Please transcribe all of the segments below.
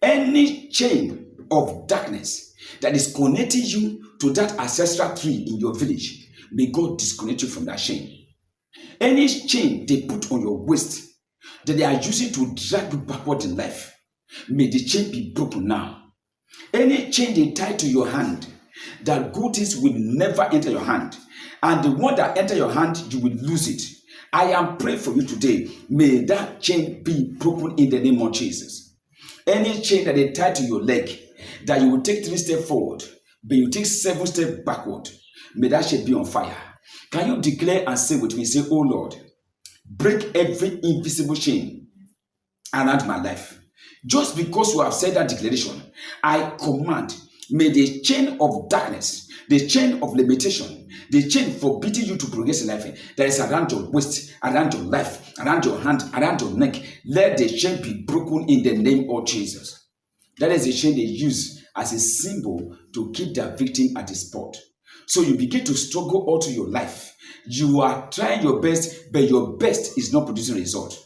Any chain of darkness that is connecting you to that ancestral tree in your village, may God disconnect you from that chain. Any chain they put on your waist that they are using to drag you backward in life, may the chain be broken now. Any chain they tie to your hand, that good things will never enter your hand, and the one that enter your hand, you will lose it. I am praying for you today. May that chain be broken in the name of Jesus. Any chain that they tie to your leg, that you will take 3 steps forward, but you take 7 steps backward, may that chain be on fire. Can you declare and say with me, say, oh Lord, break every invisible chain around my life. Just because you have said that declaration, I command, may the chain of darkness, the chain of limitation, the chain forbidding you to progress in life that is around your waist, around your life, around your hand, around your neck, let the chain be broken in the name of Jesus. That is the chain they use as a symbol to keep their victim at the spot. So you begin to struggle all through your life. You are trying your best, but your best is not producing result.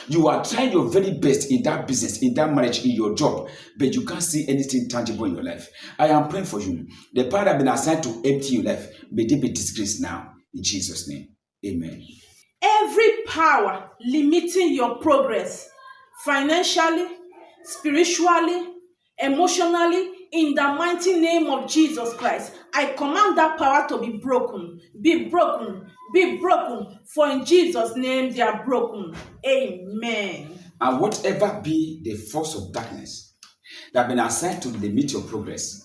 You are trying your very best in that business, in that marriage, in your job, but you can't see anything tangible in your life. I am praying for you. The power that has been assigned to empty your life, may they be disgraced now. In Jesus' name, amen. Every power limiting your progress, financially, spiritually, emotionally, in the mighty name of Jesus Christ, I command that power to be broken, be broken, be broken, for in Jesus' name they are broken. Amen. And whatever be the force of darkness that has been assigned to limit your progress,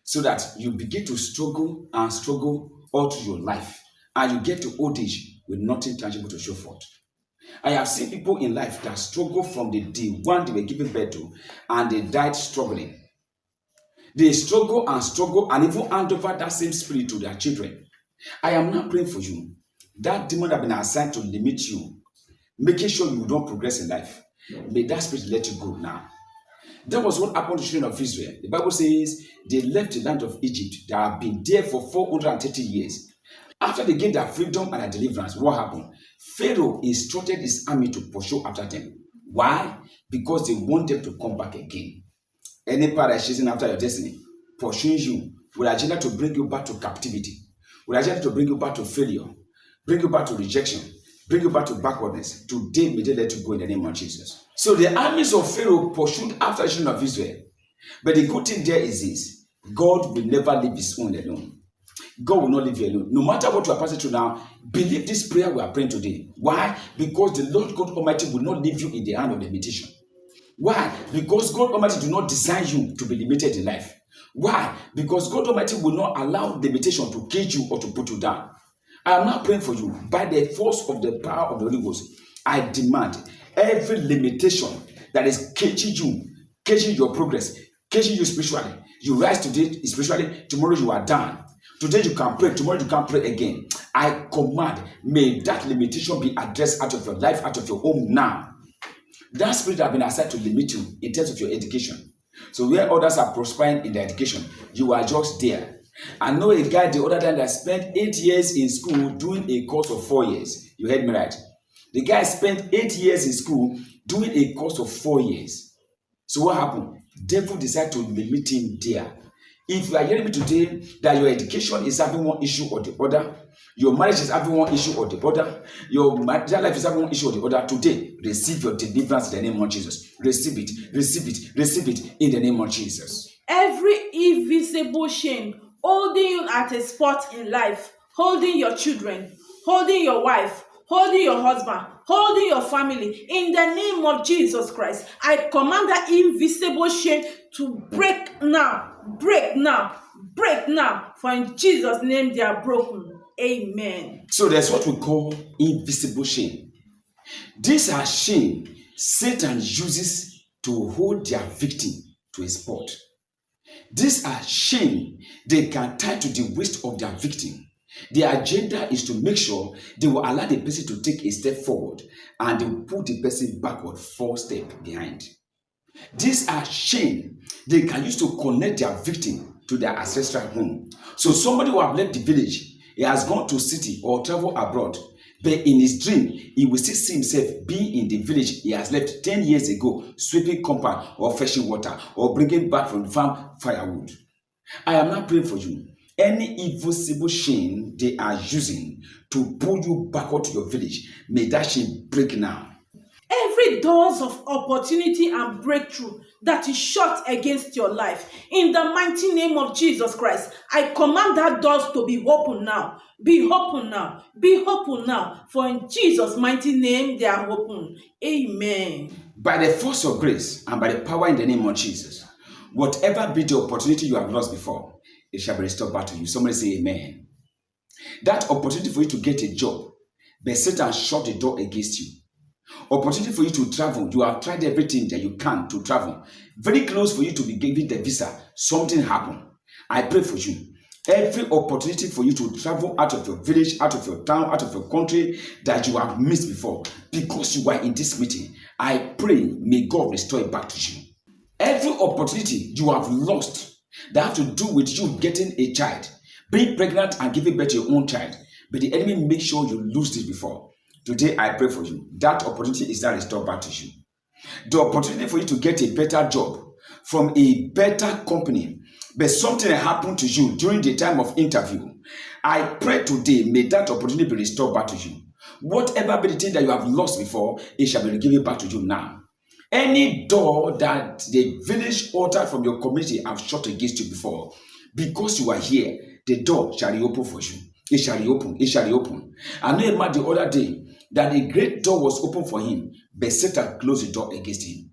so that you begin to struggle and struggle all through your life, and you get to old age with nothing tangible to show forth. I have seen people in life that struggle from the day one they were given birth to, and they died struggling. They struggle and even hand over that same spirit to their children. I am now praying for you. That demon that has been assigned to limit you, making sure you don't progress in life, may that spirit let you go now. That was what happened to the children of Israel. The Bible says they left the land of Egypt. They have been there for 430 years. After they gained their freedom and their deliverance, what happened? Pharaoh instructed his army to pursue after them. Why? Because they want them to come back again. Any power is chasing after your destiny, pursuing you, with agenda to bring you back to captivity, with agenda to bring you back to failure, bring you back to rejection, bring you back to backwardness. Today, may they let you go in the name of Jesus. So the armies of Pharaoh pursued after the children of Israel. But the good thing there is this: God will never leave his own alone. God will not leave you alone. No matter what you are passing through now, believe this prayer we are praying today. Why? Because the Lord God Almighty will not leave you in the hand of limitation. Why? Because God Almighty do not design you to be limited in life. Why? Because God Almighty will not allow limitation to cage you or to put you down. I am now praying for you. By the force of the power of the Holy Ghost, I demand every limitation that is caging you, caging your progress, caging you spiritually. You rise today spiritually, tomorrow you are down. Today you can pray, tomorrow you can pray again. I command, may that limitation be addressed out of your life, out of your home now. That spirit has been assigned to limit you in terms of your education. So where others are prospering in their education, you are just there. I know a guy the other time that spent 8 years in school doing a course of 4 years. You heard me right. The guy spent 8 years in school doing a course of 4 years. So what happened? Devil decided to limit him there. If you are hearing me today that your education is having one issue or the other, your marriage is having one issue or the other, your marital life is having one issue or the other, today, receive your deliverance in the name of Jesus. Receive it, receive it, receive it in the name of Jesus. Every invisible chain holding you at a spot in life, holding your children, holding your wife, holding your husband, holding your family, in the name of Jesus Christ, I command that invisible chain to break now, break now, break now, for in Jesus' name they are broken. Amen. So that's what we call invisible chain. These are chains Satan uses to hold their victim to a spot. These are chains they can tie to the waist of their victim. Their agenda is to make sure they will allow the person to take a step forward and they will put the person backward 4 steps behind. These are chains they can use to connect their victim to their ancestral home. So somebody who have left the village, he has gone to city or travel abroad. But in his dream, he will still see himself being in the village he has left 10 years ago, sweeping compound or fetching water or bringing back from the farm firewood. I am not praying for you. Any evil symbol chain they are using to pull you backward to your village, may that chain break now. Every doors of opportunity and breakthrough that is shut against your life, in the mighty name of Jesus Christ, I command that doors to be open now. Be open now. Be open now. For in Jesus' mighty name they are open. Amen. By the force of grace and by the power in the name of Jesus, whatever be the opportunity you have lost before, it shall be restored back to you. Somebody say amen. That opportunity for you to get a job, but Satan shut the door against you. Opportunity for you to travel. You have tried everything that you can to travel. Very close for you to be given the visa. Something happened. I pray for you. Every opportunity for you to travel out of your village, out of your town, out of your country that you have missed before, because you were in this meeting, I pray, may God restore it back to you. Every opportunity you have lost that have to do with you getting a child, being pregnant and giving birth to your own child, but the enemy makes sure you lose this before. Today, I pray for you. That opportunity is now restored back to you. The opportunity for you to get a better job from a better company, but something happened to you during the time of interview. I pray today, may that opportunity be restored back to you. Whatever be the thing that you have lost before, it shall be given back to you now. Any door that the village altar from your community have shut against you before, because you are here, the door shall reopen for you. It shall reopen. It shall reopen. I know a man the other day that a great door was open for him, but Satan closed the door against him.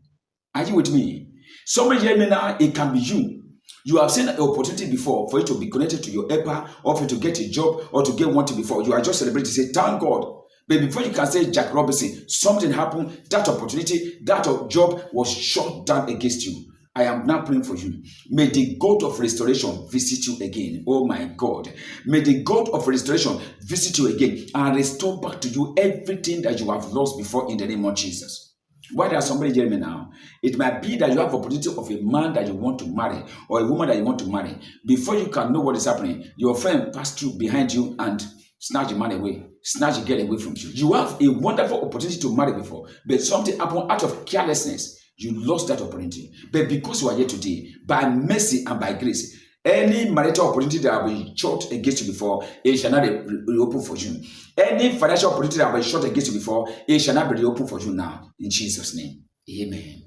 Are you with me? Somebody hear me now, it can be you. You have seen an opportunity before for you to be connected to your helper, or for you to get a job, or to get one thing before. You are just celebrating, say, thank God. But before you can say Jack Robinson, something happened, that opportunity, that job was shut down against you. I am now praying for you. May the God of restoration visit you again. Oh my God. May the God of restoration visit you again and restore back to you everything that you have lost before in the name of Jesus. Why does somebody hear me now? It might be that you have opportunity of a man that you want to marry or a woman that you want to marry. Before you can know what is happening, your friend passed through behind you and snatch the man away, snatch the girl away from you. You have a wonderful opportunity to marry before, but something happened out of carelessness. You lost that opportunity. But because you are here today, by mercy and by grace, any marital opportunity that have been shut against you before, it shall not be reopened for you. Any financial opportunity that have been shut against you before, it shall not be reopened for you now. In Jesus' name, amen.